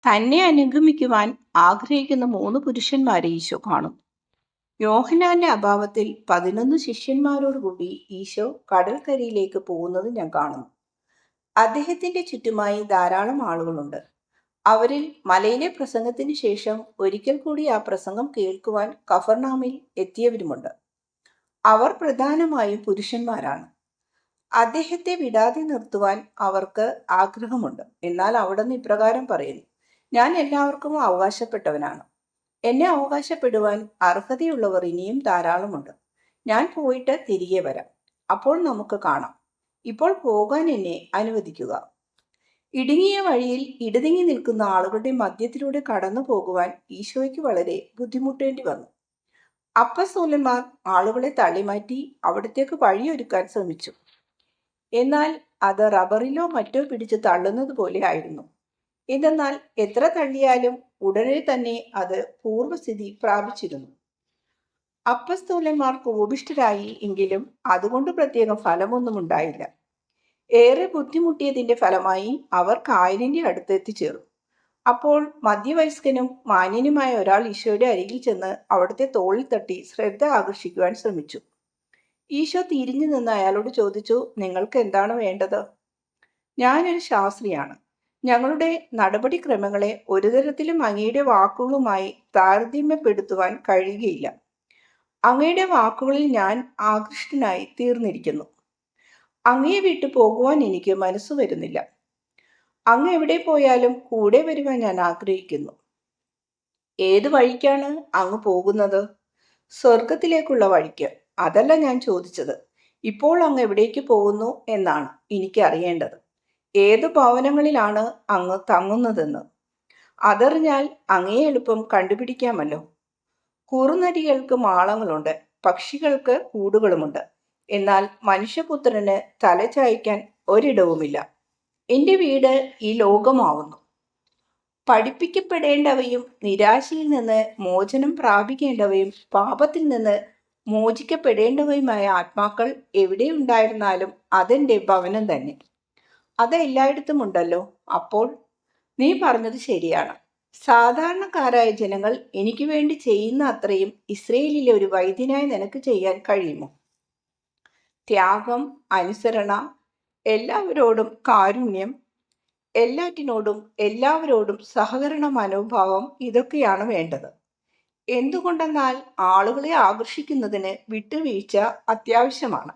തന്നെ അനുഗമിക്കുവാൻ ആഗ്രഹിക്കുന്ന 3 പുരുഷന്മാരെ ഈശോ കാണുന്നു. യോഹന്നാന്റെ അഭാവത്തിൽ 11 ശിഷ്യന്മാരോടുകൂടി ഈശോ കടൽക്കരയിലേക്ക് പോകുന്നത് ഞാൻ കാണുന്നു. അദ്ദേഹത്തിന്റെ ചുറ്റുമായി ധാരാളം ആളുകളുണ്ട്. അവരിൽ മലയിലെ പ്രസംഗത്തിന് ശേഷം ഒരിക്കൽ കൂടി ആ പ്രസംഗം കേൾക്കുവാൻ കഫർനാമിൽ എത്തിയവരുമുണ്ട്. അവർ പ്രധാനമായും പുരുഷന്മാരാണ്. അദ്ദേഹത്തെ വിടാതെ നിർത്തുവാൻ അവർക്ക് ആഗ്രഹമുണ്ട്. എന്നാൽ അവിടുന്ന് ഇപ്രകാരം പറയുന്നു: ഞാൻ എല്ലാവർക്കും അവകാശപ്പെട്ടവനാണ്. എന്നെ അവകാശപ്പെടുവാൻ അർഹതയുള്ളവർ ഇനിയും ധാരാളമുണ്ട്. ഞാൻ പോയിട്ട് തിരികെ വരാം. അപ്പോൾ നമുക്ക് കാണാം. ഇപ്പോൾ പോകാൻ എന്നെ അനുവദിക്കുക. ഇടുങ്ങിയ വഴിയിൽ ഇടതിങ്ങി നിൽക്കുന്ന ആളുകളുടെ മധ്യത്തിലൂടെ കടന്നു പോകുവാൻ ഈശോയ്ക്ക് വളരെ ബുദ്ധിമുട്ടേണ്ടി വന്നു. അപ്പസ്തോലന്മാർ ആളുകളെ തള്ളിമാറ്റി അവിടത്തേക്ക് വഴിയൊരുക്കാൻ ശ്രമിച്ചു. എന്നാൽ അത് റബ്ബറിലോ മറ്റോ പിടിച്ച് തള്ളുന്നത് പോലെ ആയിരുന്നു. എന്നാൽ എത്ര തള്ളിയാലും ഉടനെ തന്നെ അത് പൂർവ്വസ്ഥിതി പ്രാപിച്ചിരുന്നു. അപ്പസ്തോലന്മാർ കോപിഷ്ഠരായി, എങ്കിലും അതുകൊണ്ട് പ്രത്യേകം ഫലമൊന്നും ഉണ്ടായില്ല. ഏറെ ബുദ്ധിമുട്ടിയതിന്റെ ഫലമായി അവർ കായലിന്റെ അടുത്ത് എത്തിച്ചേർന്നു. അപ്പോൾ മധ്യവയസ്കനും മാന്യനുമായ ഒരാൾ ഈശോയുടെ അരികിൽ ചെന്ന് അവിടുത്തെ തോളിൽ തട്ടി ശ്രദ്ധ ആകർഷിക്കുവാൻ ശ്രമിച്ചു. ഈശോ തിരിഞ്ഞു നിന്ന് അയാളോട് ചോദിച്ചു: നിങ്ങൾക്ക് എന്താണ് വേണ്ടത്? ഞാനൊരു ശാസ്ത്രിയാണ്. ഞങ്ങളുടെ നടപടിക്രമങ്ങളെ ഒരു തരത്തിലും അങ്ങയുടെ വാക്കുകളുമായി താരതമ്യപ്പെടുത്തുവാൻ കഴിയുകയില്ല. അങ്ങയുടെ വാക്കുകളിൽ ഞാൻ ആകൃഷ്ടനായി തീർന്നിരിക്കുന്നു. അങ്ങയെ വിട്ടു പോകുവാൻ എനിക്ക് മനസ്സു വരുന്നില്ല. അങ്ങ് എവിടെ പോയാലും കൂടെ വരുവാൻ ഞാൻ ആഗ്രഹിക്കുന്നു. ഏത് വഴിക്കാണ് അങ്ങ് പോകുന്നത്? സ്വർഗത്തിലേക്കുള്ള വഴിക്ക്. അതല്ല ഞാൻ ചോദിച്ചത്. ഇപ്പോൾ അങ്ങ് എവിടേക്ക് പോകുന്നു എന്നാണ് എനിക്ക് അറിയേണ്ടത്. ഏതു ഭവനങ്ങളിലാണ് അങ്ങ് തങ്ങുന്നതെന്ന്. അതറിഞ്ഞാൽ അങ്ങയെ എളുപ്പം കണ്ടുപിടിക്കാമല്ലോ. കുറുനരികൾക്ക് മാളങ്ങളുണ്ട്, പക്ഷികൾക്ക് കൂടുകളുമുണ്ട്. എന്നാൽ മനുഷ്യപുത്രന് തലചായ്ക്കാൻ ഒരിടവുമില്ല. എൻ്റെ വീട് ഈ ലോകമാവുന്നു. പഠിപ്പിക്കപ്പെടേണ്ടവയും നിരാശയിൽ നിന്ന് മോചനം പ്രാപിക്കേണ്ടവയും പാപത്തിൽ നിന്ന് മോചിക്കപ്പെടേണ്ടവയുമായ ആത്മാക്കൾ എവിടെയുണ്ടായിരുന്നാലും അതെൻ്റെ ഭവനം തന്നെ. അത് എല്ലായിടത്തും ഉണ്ടല്ലോ. അപ്പോൾ നീ പറഞ്ഞത് ശരിയാണ്. സാധാരണക്കാരായ ജനങ്ങൾ എനിക്ക് വേണ്ടി ചെയ്യുന്ന അത്രയും ഇസ്രയേലിലെ ഒരു വൈദ്യനായി നിനക്ക് ചെയ്യാൻ കഴിയുമോ? ത്യാഗം, അനുസരണ, എല്ലാവരോടും കാരുണ്യം, എല്ലാറ്റിനോടും എല്ലാവരോടും സഹകരണ മനോഭാവം, ഇതൊക്കെയാണ് വേണ്ടത്. എന്തുകൊണ്ടെന്നാൽ ആളുകളെ ആകർഷിക്കുന്നതിന് വിട്ടുവീഴ്ച അത്യാവശ്യമാണ്.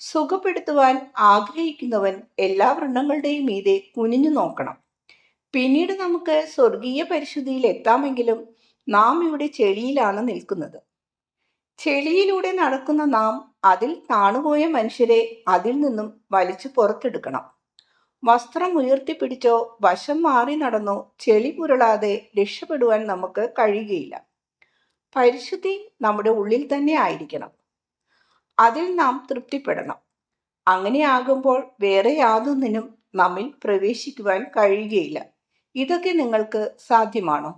സുഖപ്പെടുത്തുവാൻ ആഗ്രഹിക്കുന്നവൻ എല്ലാ വ്രണങ്ങളുടെയും മീതെ കുനിഞ്ഞു നോക്കണം. പിന്നീട് നമുക്ക് സ്വർഗീയ പരിശുദ്ധിയിൽ എത്താമെങ്കിലും നാം ഇവിടെ ചെളിയിലാണ് നിൽക്കുന്നത്. ചെളിയിലൂടെ നടക്കുന്ന നാം അതിൽ താണുപോയ മനുഷ്യരെ അതിൽ നിന്നും വലിച്ചു പുറത്തെടുക്കണം. വസ്ത്രം ഉയർത്തിപ്പിടിച്ചോ വശം മാറി നടന്നോ ചെളി പുരളാതെ രക്ഷപ്പെടുവാൻ നമുക്ക് കഴിയുകയില്ല. പരിശുദ്ധി നമ്മുടെ ഉള്ളിൽ തന്നെ ആയിരിക്കണം. അതിൽ നാം തൃപ്തിപ്പെടണം. അങ്ങനെയാകുമ്പോൾ വേറെ യാതൊന്നിനും നമ്മിൽ പ്രവേശിക്കുവാൻ കഴിയുകയില്ല. ഇതൊക്കെ നിങ്ങൾക്ക് സാധ്യമാണോ?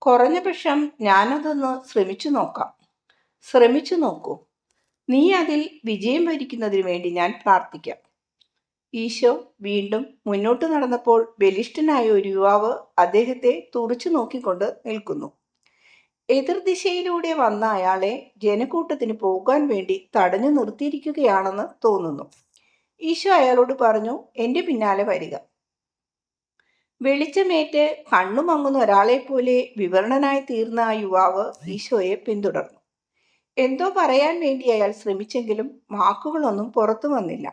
കുറഞ്ഞ പക്ഷം ഞാനതൊന്ന് ശ്രമിച്ചു നോക്കാം. ശ്രമിച്ചു നോക്കൂ. നീ അതിൽ വിജയം വരിക്കുന്നതിന് വേണ്ടി ഞാൻ പ്രാർത്ഥിക്കാം. ഈശോ വീണ്ടും മുന്നോട്ട് നടന്നപ്പോൾ ബലിഷ്ഠനായ ഒരു യുവാവ് അദ്ദേഹത്തെ തുറിച്ചു നോക്കിക്കൊണ്ട് നിൽക്കുന്നു. എതിർദിശയിലൂടെ വന്ന അയാളെ ജനക്കൂട്ടത്തിന് പോകാൻ വേണ്ടി തടഞ്ഞു നിർത്തിയിരിക്കുകയാണെന്ന് തോന്നുന്നു. ഈശോ അയാളോട് പറഞ്ഞു: എൻ്റെ പിന്നാലെ വരിക. വെളിച്ചമേറ്റ് കണ്ണുമങ്ങുന്ന ഒരാളെ പോലെ വിവരണനായി തീർന്ന ആ യുവാവ് ഈശോയെ പിന്തുടർന്നു. എന്തോ പറയാൻ വേണ്ടി അയാൾ ശ്രമിച്ചെങ്കിലും വാക്കുകളൊന്നും പുറത്തു വന്നില്ല.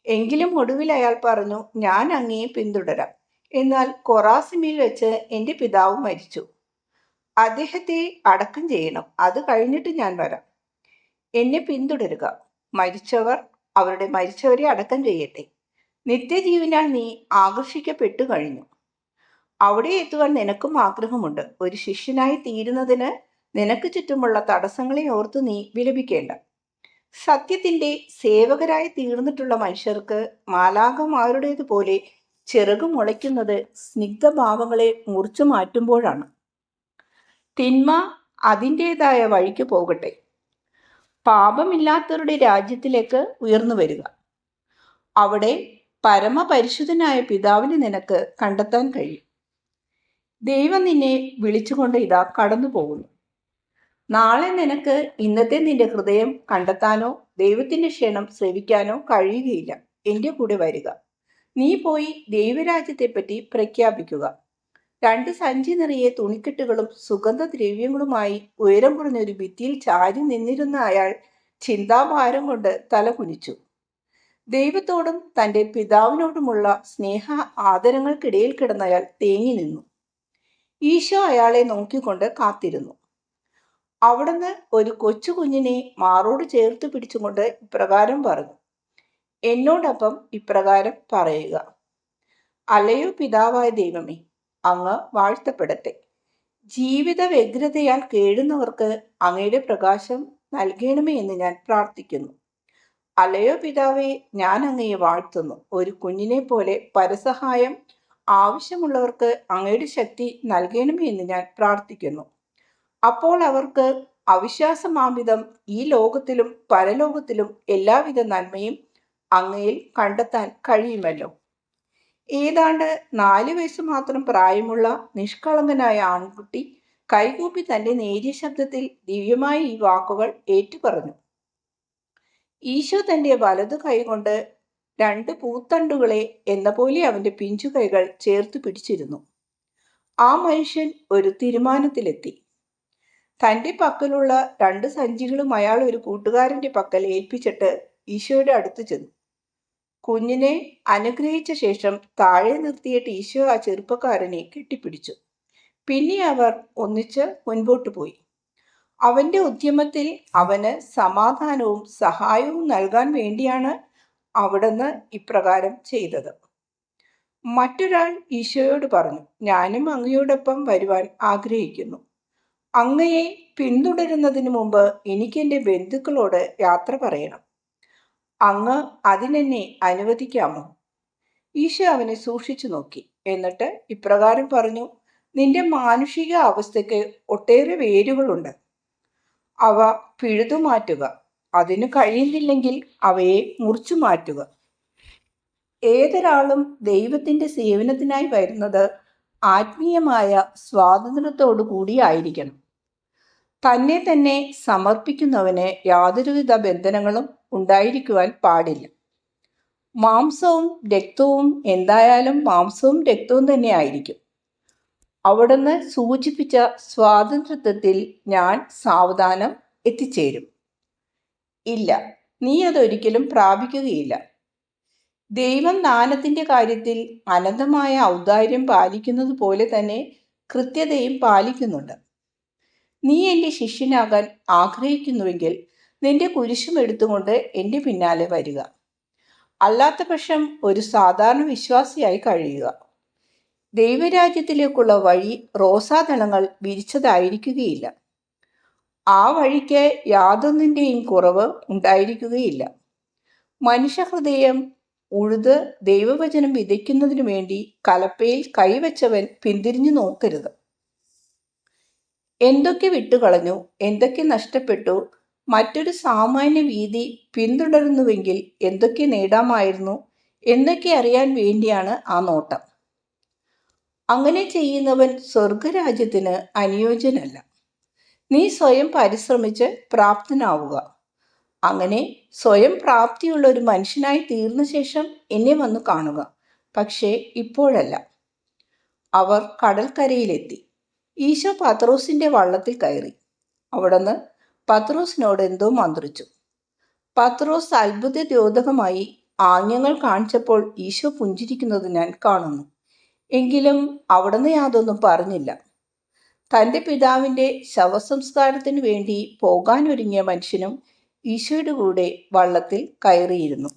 എങ്കിലും ഒടുവിൽ അയാൾ പറഞ്ഞു: ഞാൻ അങ്ങയെ പിന്തുടരാം. എന്നാൽ കൊറാസിമിൽ വെച്ച് എൻ്റെ പിതാവ് മരിച്ചു. അദ്ദേഹത്തെ അടക്കം ചെയ്യണം. അത് കഴിഞ്ഞിട്ട് ഞാൻ വരാം. എന്നെ പിന്തുടരുക. മരിച്ചവർ അവരുടെ മരിച്ചവരെ അടക്കം ചെയ്യട്ടെ. നിത്യജീവനാൽ നീ ആകർഷിക്കപ്പെട്ടു കഴിഞ്ഞു. അവിടെ എത്തുവാൻ നിനക്കും ആഗ്രഹമുണ്ട്. ഒരു ശിഷ്യനായി തീരുന്നതിന് നിനക്ക് ചുറ്റുമുള്ള തടസ്സങ്ങളെ ഓർത്ത് നീ വിലപിക്കേണ്ട. സത്യത്തിൻ്റെ സേവകരായി തീർന്നിട്ടുള്ള മനുഷ്യർക്ക് മാലാഖമാരുടേതുപോലെ ചിറകു മുളയ്ക്കുന്നത് സ്നിഗ്ധഭാവങ്ങളെ മുറിച്ചു മാറ്റുമ്പോഴാണ്. തിന്മ അതിൻ്റെതായ വഴിക്ക് പോകട്ടെ. പാപമില്ലാത്തവരുടെ രാജ്യത്തിലേക്ക് ഉയർന്നു വരിക. അവിടെ പരമപരിശുദ്ധനായ പിതാവിനെ നിനക്ക് കണ്ടെത്താൻ കഴിയും. ദൈവം നിന്നെ വിളിച്ചുകൊണ്ട് ഇതാ കടന്നു പോകുന്നു. നാളെ നിനക്ക് ഇന്നത്തെ നിന്റെ ഹൃദയം കണ്ടെത്താനോ ദൈവത്തിന്റെ ക്ഷണം ശ്രവിക്കാനോ കഴിയുകയില്ല. എൻ്റെ കൂടെ വരിക. നീ പോയി ദൈവരാജ്യത്തെപ്പറ്റി പ്രഖ്യാപിക്കുക. 2 സഞ്ചി നിറയെ തുണിക്കെട്ടുകളും സുഗന്ധദ്രവ്യങ്ങളുമായി ഉയരം കുറഞ്ഞ ഒരു ഭിത്തിയിൽ ചാരി നിന്നിരുന്ന അയാൾ ചിന്താഭാരം കൊണ്ട് തല കുനിച്ചു. ദൈവത്തോടും തൻ്റെ പിതാവിനോടുമുള്ള സ്നേഹ ആദരങ്ങൾക്കിടയിൽ കിടന്നയാൾ തേങ്ങി നിന്നു. ഈശോ അയാളെ നോക്കിക്കൊണ്ട് കാത്തിരുന്നു. അവിടുന്ന് ഒരു കൊച്ചു കുഞ്ഞിനെ മാറോട് ചേർത്ത് പിടിച്ചുകൊണ്ട് ഇപ്രകാരം പറഞ്ഞു, എന്നോടൊപ്പം ഇപ്രകാരം പറയുക, അല്ലയോ പിതാവായ ദൈവമേ, അങ്ങ് വാഴ്ത്തപ്പെടട്ടെ. ജീവിത വ്യഗ്രതയാൽ കേഴുന്നവർക്ക് അങ്ങയുടെ പ്രകാശം നൽകണമേ എന്ന് ഞാൻ പ്രാർത്ഥിക്കുന്നു. അല്ലയോ പിതാവേ, ഞാൻ അങ്ങയെ വാഴ്ത്തുന്നു. ഒരു കുഞ്ഞിനെ പോലെ പരസഹായം ആവശ്യമുള്ളവർക്ക് അങ്ങയുടെ ശക്തി നൽകണമേ എന്ന് ഞാൻ പ്രാർത്ഥിക്കുന്നു. അപ്പോൾ അവർക്ക് അവിശ്വാസമാംവിധം ഈ ലോകത്തിലും പരലോകത്തിലും എല്ലാവിധ നന്മയും അങ്ങയിൽ കണ്ടെത്താൻ കഴിയുമല്ലോ. ഏതാണ്ട് 4 വയസ്സ് മാത്രം പ്രായമുള്ള നിഷ്കളങ്കനായ ആൺകുട്ടി കൈകൂപ്പി തൻ്റെ നേരിയ ശബ്ദത്തിൽ ദിവ്യമായ ഈ വാക്കുകൾ ഏറ്റുപറഞ്ഞു. ഈശോ തൻ്റെ വലതു കൈകൊണ്ട് 2 പൂത്തണ്ടുകളെ എന്ന പോലെ അവൻ്റെ പിഞ്ചു കൈകൾ ചേർത്ത് പിടിച്ചിരുന്നു. ആ മനുഷ്യൻ ഒരു തീരുമാനത്തിലെത്തി. തൻ്റെ പക്കലുള്ള 2 സഞ്ചികളും അയാൾ ഒരു കൂട്ടുകാരൻ്റെ പക്കൽ ഏൽപ്പിച്ചിട്ട് ഈശോയുടെ അടുത്ത് ചെന്നു. കുഞ്ഞിനെ അനുഗ്രഹിച്ച ശേഷം താഴെ നിർത്തിയിട്ട് ഈശോ ആ ചെറുപ്പക്കാരനെ കെട്ടിപ്പിടിച്ചു. പിന്നെ അവർ ഒന്നിച്ച് മുൻപോട്ട് പോയി. അവൻ്റെ ഉദ്യമത്തിൽ അവന് സമാധാനവും സഹായവും നൽകാൻ വേണ്ടിയാണ് അവിടുന്ന് ഇപ്രകാരം ചെയ്തത്. മറ്റൊരാൾ ഈശോയോട് പറഞ്ഞു, ഞാനും അങ്ങയോടൊപ്പം വരുവാൻ ആഗ്രഹിക്കുന്നു. അങ്ങയെ പിന്തുടരുന്നതിന് മുമ്പ് എനിക്കെൻ്റെ ബന്ധുക്കളോട് യാത്ര പറയണം. അങ്ങ് അതിനെന്നെ അനുവദിക്കാമോ? ഈശോ അവനെ സൂക്ഷിച്ചു നോക്കി. എന്നിട്ട് ഇപ്രകാരം പറഞ്ഞു, നിന്റെ മാനുഷിക അവസ്ഥയ്ക്ക് ഒട്ടേറെ വേരുകളുണ്ട്. അവ പിഴുതുമാറ്റുക. അതിന് കഴിയുന്നില്ലെങ്കിൽ അവയെ മുറിച്ചു മാറ്റുക. ഏതൊരാളും ദൈവത്തിൻ്റെ സേവനത്തിനായി വരുന്നത് ആത്മീയമായ സ്വാതന്ത്ര്യത്തോടു കൂടിയായിരിക്കണം. തന്നെ തന്നെ സമർപ്പിക്കുന്നവന് യാതൊരുവിധ ബന്ധനങ്ങളും ഉണ്ടായിരിക്കുവാൻ പാടില്ല. മാംസവും രക്തവും എന്തായാലും മാംസവും രക്തവും തന്നെ ആയിരിക്കും. അവിടുന്ന് സൂചിപ്പിച്ച സ്വാതന്ത്ര്യത്തിൽ ഞാൻ സാവധാനം എത്തിച്ചേരും. ഇല്ല, നീ അതൊരിക്കലും പ്രാപിക്കുകയില്ല. ദൈവം ദാനത്തിൻ്റെ കാര്യത്തിൽ അനന്തമായ ഔദാര്യം പാലിക്കുന്നത് പോലെ തന്നെ കൃത്യതയും പാലിക്കുന്നുണ്ട്. നീ എൻ്റെ ശിഷ്യനാകാൻ ആഗ്രഹിക്കുന്നുവെങ്കിൽ നിന്റെ കുരിശും എടുത്തുകൊണ്ട് എൻ്റെ പിന്നാലെ വരിക. അല്ലാത്ത പക്ഷം ഒരു സാധാരണ വിശ്വാസിയായി കഴിയുക. ദൈവരാജ്യത്തിലേക്കുള്ള വഴി റോസാദളങ്ങൾ വിരിച്ചതായിരിക്കുകയില്ല. ആ വഴിക്ക് യാതൊന്നിൻ്റെയും കുറവ് ഉണ്ടായിരിക്കുകയില്ല. മനുഷ്യഹൃദയം ഉഴുത് ദൈവവചനം വിതയ്ക്കുന്നതിനു വേണ്ടി കലപ്പയിൽ കൈവച്ചവൻ പിന്തിരിഞ്ഞു നോക്കരുത്. എന്തൊക്കെ വിട്ടുകളഞ്ഞു, എന്തൊക്കെ നഷ്ടപ്പെട്ടു, മറ്റൊരു സാമാന്യ വീതി പിന്തുടരുന്നുവെങ്കിൽ എന്തൊക്കെ നേടാമായിരുന്നു എന്നൊക്കെ അറിയാൻ വേണ്ടിയാണ് ആ നോട്ടം. അങ്ങനെ ചെയ്യുന്നവൻ സ്വർഗരാജ്യത്തിന് അനുയോജ്യനല്ല. നീ സ്വയം പരിശ്രമിച്ച് പ്രാപ്തനാവുക. അങ്ങനെ സ്വയം പ്രാപ്തിയുള്ള ഒരു മനുഷ്യനായി തീർന്ന ശേഷം എന്നെ വന്നു കാണുക. പക്ഷേ ഇപ്പോഴല്ല. അവർ കടൽക്കരയിലെത്തി. ഈശോ പത്രോസിൻ്റെ വള്ളത്തിൽ കയറി. അവിടുന്ന് പത്രോസിനോട് എന്തോ മന്ത്രിച്ചു. പത്രോസ് അത്ഭുതദ്യോതകമായി ആംഗ്യങ്ങൾ കാണിച്ചപ്പോൾ ഈശോ പുഞ്ചിരിക്കുന്നത് ഞാൻ കാണുന്നു. എങ്കിലും അവിടുന്ന് യാതൊന്നും പറഞ്ഞില്ല. തൻ്റെ പിതാവിൻ്റെ ശവസംസ്കാരത്തിനു വേണ്ടി പോകാനൊരുങ്ങിയ മനുഷ്യനും ഈശോയുടെ കൂടെ വള്ളത്തിൽ കയറിയിരുന്നു.